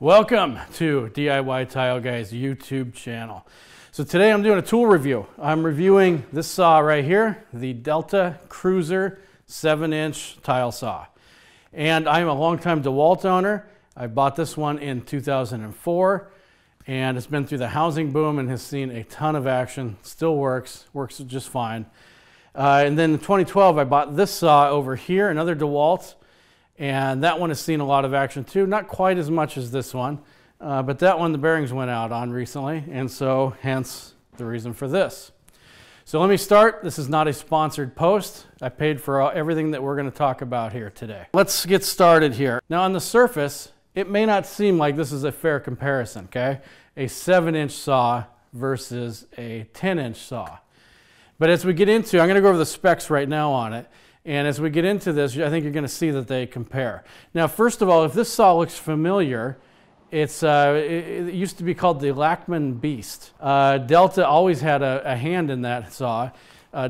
Welcome to DIYTileGuy's YouTube channel. So today I'm doing a tool review. I'm reviewing this saw right here, the Delta Cruzer 7-inch tile saw. And I'm a longtime Dewalt owner. I bought this one in 2004 and it's been through the housing boom and has seen a ton of action. Still works just fine. And then in 2012 I bought this saw over here, another Dewalt. And that one has seen a lot of action too, not quite as much as this one, but that one the bearings went out on recently, and so hence the reason for this. So let me start. This is not a sponsored post. I paid for everything that we're going to talk about here today. Let's get started here. Now on the surface, it may not seem like this is a fair comparison, okay? A 7-inch saw versus a 10-inch saw. But as we get into, I'm going to go over the specs right now on it. And as we get into this, I think you're going to see that they compare. Now, first of all, if this saw looks familiar, it used to be called the Lachman Beast. Delta always had a hand in that saw.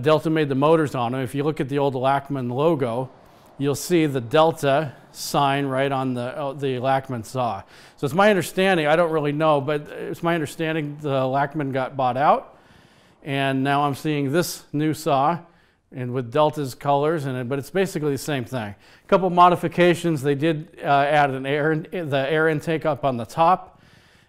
Delta made the motors on them. If you look at the old Lachman logo, you'll see the Delta sign right on the Lachman saw. So it's my understanding, I don't really know, but it's my understanding the Lachman got bought out. And now I'm seeing this new saw, and with Delta's colors in it, but it's basically the same thing. A couple modifications. They did add the air intake up on the top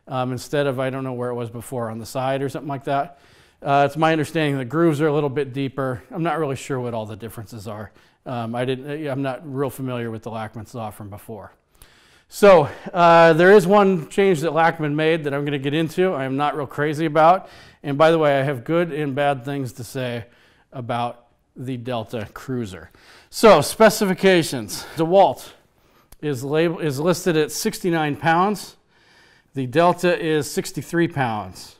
instead of, I don't know where it was before, on the side or something like that. It's my understanding the grooves are a little bit deeper. I'm not really sure what all the differences are. I'm not real familiar with the Lachman saw from before. So there is one change that Lachman made that I'm going to get into. I'm not real crazy about. And by the way, I have good and bad things to say about the Delta Cruzer. So specifications. Dewalt is listed at 69 pounds. The Delta is 63 pounds.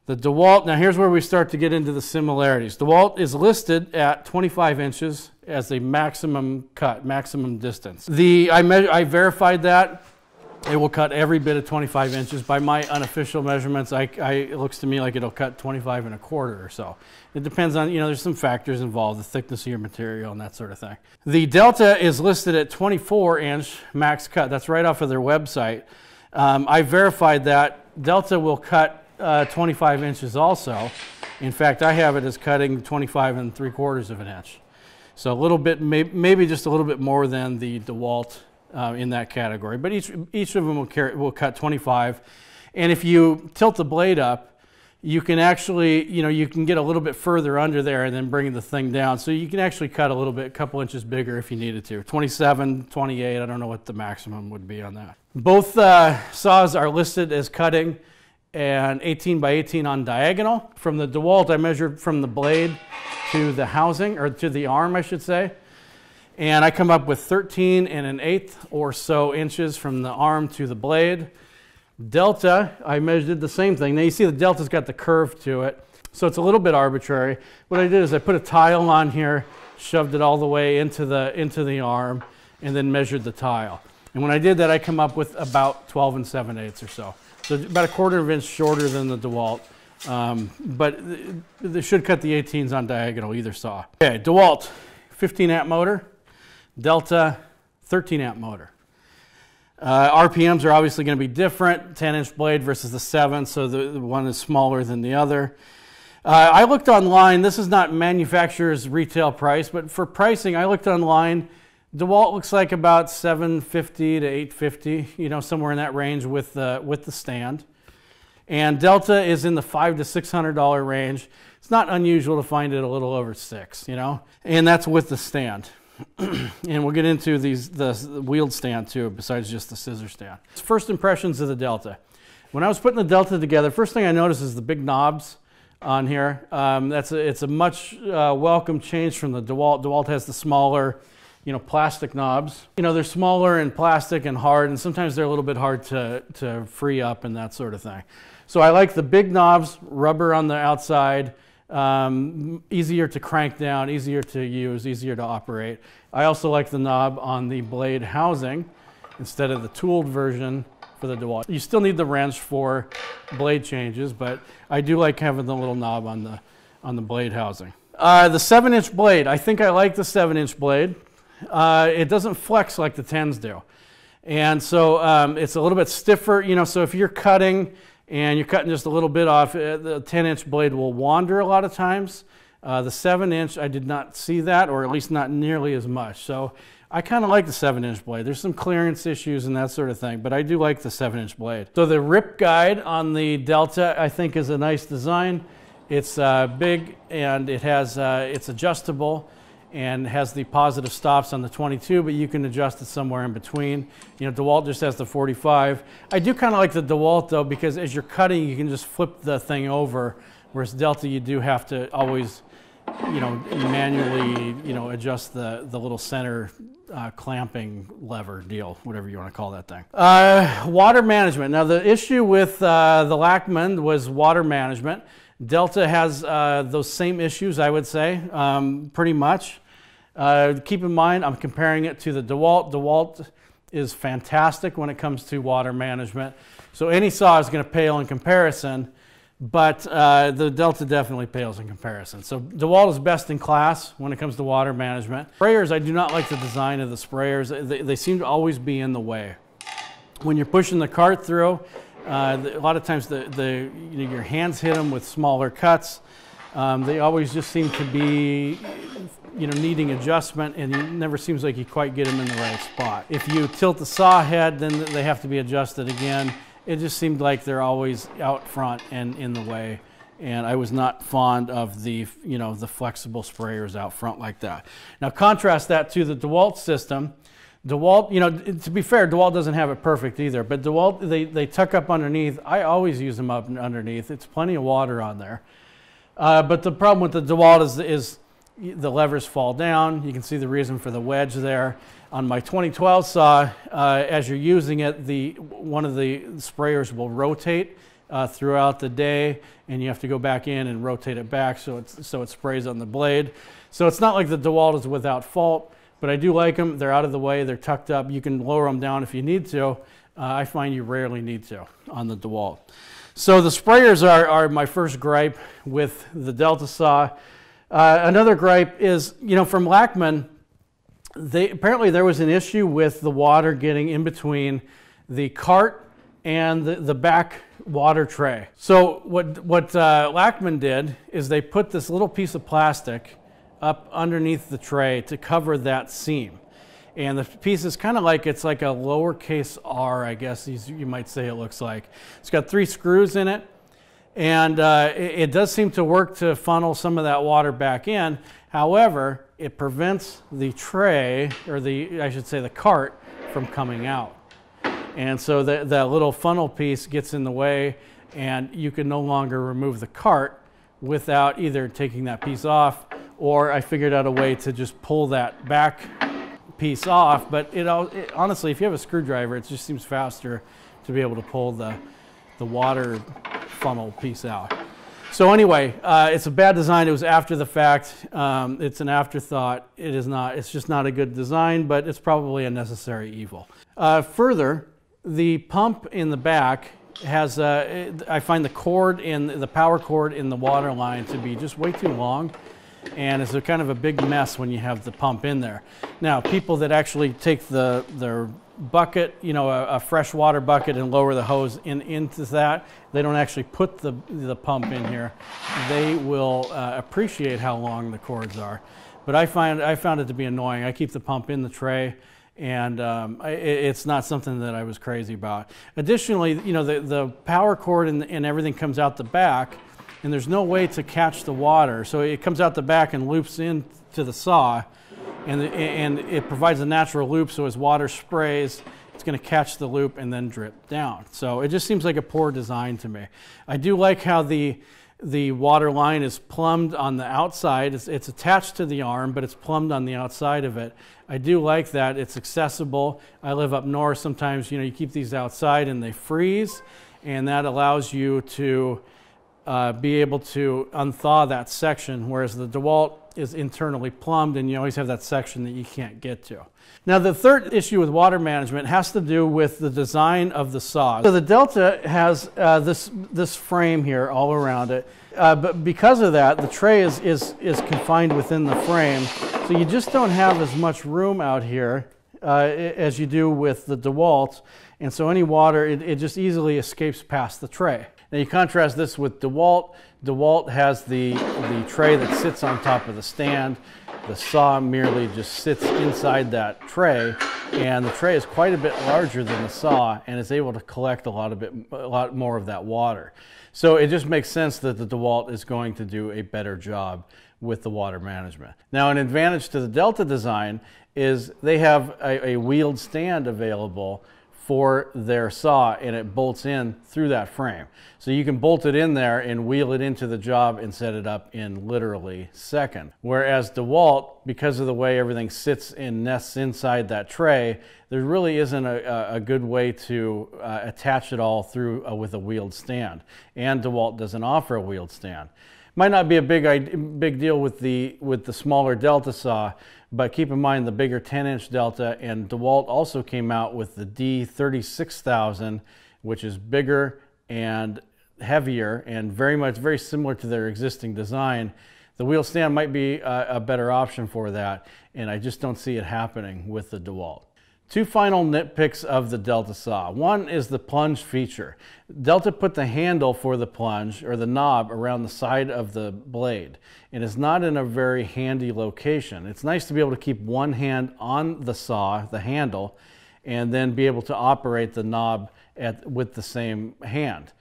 The Dewalt, now here's where we start to get into the similarities. Dewalt is listed at 25 inches as a maximum cut, maximum distance. I verified that. It will cut every bit of 25 inches. By my unofficial measurements, it looks to me like it'll cut 25 1/4 or so. It depends on, there's some factors involved, the thickness of your material and that sort of thing. The Delta is listed at 24-inch max cut. That's right off of their website. I verified that. Delta will cut 25 inches also. In fact, I have it as cutting 25 3/4 of an inch. So a little bit, maybe just a little bit more than the Dewalt in that category, but each of them will cut 25. And if you tilt the blade up, you can actually, you can get a little bit further under there and then bring the thing down. So you can actually cut a little bit, a couple inches bigger if you needed to. 27, 28, I don't know what the maximum would be on that. Both saws are listed as cutting an 18 by 18 on diagonal. From the Dewalt, I measured from the blade to the housing, or to the arm, I should say. And I come up with 13 1/8 or so inches from the arm to the blade. Delta, I measured the same thing. Now you see the Delta's got the curve to it, so it's a little bit arbitrary. What I did is I put a tile on here, shoved it all the way into the arm, and then measured the tile. And when I did that, I come up with about 12 7/8 or so. So about 1/4 inch shorter than the Dewalt, but they should cut the 18s on diagonal, either saw. Okay, Dewalt, 15 amp motor. Delta, 13 amp motor. RPMs are obviously going to be different, 10-inch blade versus the 7, so the one is smaller than the other. I looked online. This is not manufacturer's retail price, but for pricing, I looked online. Dewalt looks like about $750 to $850, somewhere in that range with the stand. And Delta is in the $500 to $600 range. It's not unusual to find it a little over $600, and that's with the stand. And we'll get into the wheeled stand too, besides just the scissor stand. First impressions of the Delta. When I was putting the Delta together, first thing I noticed is the big knobs on here. It's a much welcome change from the Dewalt. Dewalt has the smaller, plastic knobs. They're smaller and plastic and hard, and sometimes they're a little bit hard to free up and that sort of thing. So I like the big knobs, rubber on the outside. Easier to crank down, easier to use, easier to operate. I also like the knob on the blade housing instead of the tooled version for the Dewalt. You still need the wrench for blade changes, but I do like having the little knob on the blade housing. The 7-inch blade, I think I like the 7-inch blade. It doesn't flex like the 10s do. And so it's a little bit stiffer, you know, so if you're cutting and you're cutting just a little bit off, the 10-inch blade will wander a lot of times. The 7-inch, I did not see that, or at least not nearly as much. So I kind of like the 7-inch blade. There's some clearance issues and that sort of thing, but I do like the 7-inch blade. So the rip guide on the Delta, I think, is a nice design. It's big, and it has it's adjustable and has the positive stops on the 22, but you can adjust it somewhere in between. You know, Dewalt just has the 45. I do kind of like the Dewalt though, because as you're cutting, you can just flip the thing over, whereas Delta, you do have to always, you know, manually, you know, adjust the little center clamping lever deal, whatever you want to call that thing. Water management. Now the issue with the Lachman was water management. Delta has those same issues, I would say, pretty much. Keep in mind, I'm comparing it to the Dewalt. Dewalt is fantastic when it comes to water management. So any saw is going to pale in comparison, but the Delta definitely pales in comparison. So Dewalt is best in class when it comes to water management. Sprayers, I do not like the design of the sprayers. They seem to always be in the way. When you're pushing the cart through, a lot of times you know, your hands hit them with smaller cuts. They always just seem to be, you know, needing adjustment, and it never seems like you quite get them in the right spot. If you tilt the saw head, then they have to be adjusted again. It just seemed like they're always out front and in the way, and I was not fond of the, you know, the flexible sprayers out front like that. Now contrast that to the Dewalt system. Dewalt, you know, to be fair, Dewalt doesn't have it perfect either, but Dewalt, they tuck up underneath. I always use them up underneath. It's plenty of water on there. But the problem with the Dewalt is the levers fall down. You can see the reason for the wedge there. On my 2012 saw, as you're using it, one of the sprayers will rotate throughout the day, and you have to go back in and rotate it back so it sprays on the blade. So it's not like the Dewalt is without fault, but I do like them. They're out of the way. They're tucked up. You can lower them down if you need to. I find you rarely need to on the Dewalt. So the sprayers are my first gripe with the Delta saw. Another gripe is, you know, from Lachman, apparently there was an issue with the water getting in between the cart and the back water tray. So what Lachman did is they put this little piece of plastic up underneath the tray to cover that seam. And the piece is kind of like, it's like a lowercase r, I guess you might say it looks like. It's got 3 screws in it, and it does seem to work to funnel some of that water back in. However, it prevents the tray, or I should say the cart, from coming out. And so that little funnel piece gets in the way, and you can no longer remove the cart without either taking that piece off, or I figured out a way to just pull that back piece off. But honestly, if you have a screwdriver, it just seems faster to be able to pull the water funnel piece out. So anyway, it's a bad design. It was after the fact. It's an afterthought. It is not. It's just not a good design, but it's probably a necessary evil. Further, the pump in the back has, I find the power cord in the water line to be just way too long, and it's a kind of a big mess when you have the pump in there. Now, people that actually take their bucket, you know, a fresh water bucket, and lower the hose into that, they don't actually put the pump in here. They will appreciate how long the cords are. But I found it to be annoying. I keep the pump in the tray, and it's not something that I was crazy about. Additionally, you know, the power cord and everything comes out the back, and there's no way to catch the water. So it comes out the back and loops into the saw, and it provides a natural loop, so as water sprays, it's going to catch the loop and then drip down. So it just seems like a poor design to me. I do like how the water line is plumbed on the outside. It's attached to the arm, but it's plumbed on the outside of it. I do like that. It's accessible. I live up north. Sometimes, you know, you keep these outside and they freeze, and that allows you to be able to unthaw that section, whereas the Dewalt is internally plumbed, and you always have that section that you can't get to. Now, the third issue with water management has to do with the design of the saw. So the Delta has this frame here all around it, but because of that, the tray is confined within the frame, so you just don't have as much room out here as you do with the DeWalt, and so any water, it just easily escapes past the tray. Now you contrast this with DeWalt. DeWalt has the tray that sits on top of the stand. The saw merely just sits inside that tray, and the tray is quite a bit larger than the saw and is able to collect a lot more of that water. So it just makes sense that the DeWalt is going to do a better job with the water management. Now, an advantage to the Delta design is they have a wheeled stand available for their saw, and it bolts in through that frame. So you can bolt it in there and wheel it into the job and set it up in literally seconds. Whereas DeWalt, because of the way everything sits and nests inside that tray, there really isn't a good way to attach it all through with a wheeled stand. And DeWalt doesn't offer a wheeled stand. Might not be a big deal with the smaller Delta saw, but keep in mind the bigger 10-inch Delta, and DeWalt also came out with the D34000, which is bigger and heavier and very similar to their existing design. The wheel stand might be a better option for that, and I just don't see it happening with the DeWalt. Two final nitpicks of the Delta saw. One is the plunge feature. Delta put the handle for the plunge, or the knob, around the side of the blade, and it's not in a very handy location. It's nice to be able to keep one hand on the saw, the handle, and then be able to operate the knob with the same hand.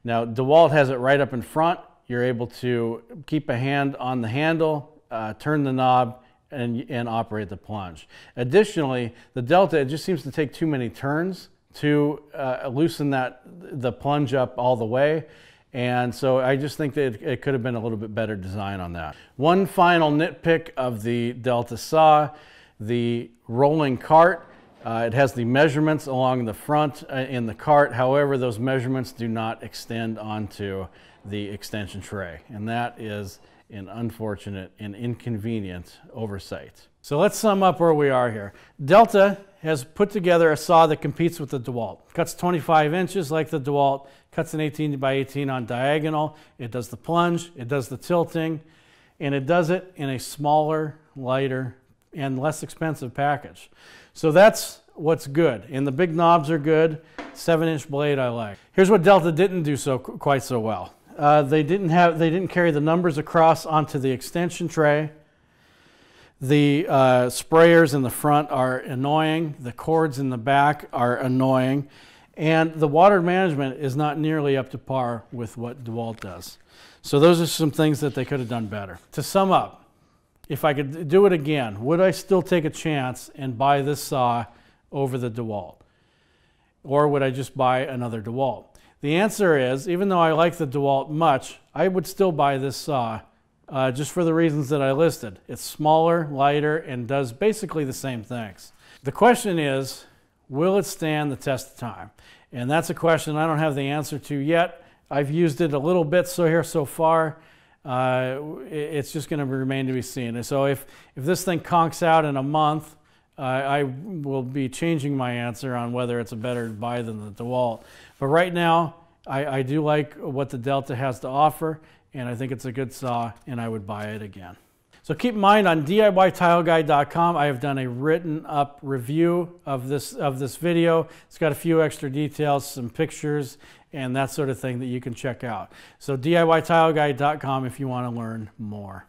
Now, DeWalt has it right up in front. You're able to keep a hand on the handle, turn the knob, and operate the plunge. Additionally, the Delta, it just seems to take too many turns to loosen the plunge up all the way, and so I just think that it could have been a little bit better design on that. One final nitpick of the Delta saw, the rolling cart. It has the measurements along the front in the cart. However, those measurements do not extend onto the extension tray, and that is an unfortunate and inconvenient oversight. So let's sum up where we are here. Delta has put together a saw that competes with the DeWalt. Cuts 25 inches like the DeWalt, cuts an 18 by 18 on diagonal. It does the plunge, it does the tilting, and it does it in a smaller, lighter, and less expensive package. So that's what's good. And the big knobs are good. 7-inch blade I like. Here's what Delta didn't do quite so well. They didn't carry the numbers across onto the extension tray. The sprayers in the front are annoying. The cords in the back are annoying. And the water management is not nearly up to par with what DeWalt does. So those are some things that they could have done better. To sum up, if I could do it again, would I still take a chance and buy this saw over the DeWalt? Or would I just buy another DeWalt? The answer is, even though I like the DeWalt much, I would still buy this saw just for the reasons that I listed. It's smaller, lighter, and does basically the same things. The question is, will it stand the test of time? And that's a question I don't have the answer to yet. I've used it a little bit so far. It's just going to remain to be seen. And so if this thing conks out in a month, I will be changing my answer on whether it's a better buy than the DeWalt. But right now, I do like what the Delta has to offer, and I think it's a good saw, and I would buy it again. So keep in mind, on DIYTileGuy.com, I have done a written up review of this video. It's got a few extra details, some pictures, and that sort of thing that you can check out. So DIYTileGuy.com if you want to learn more.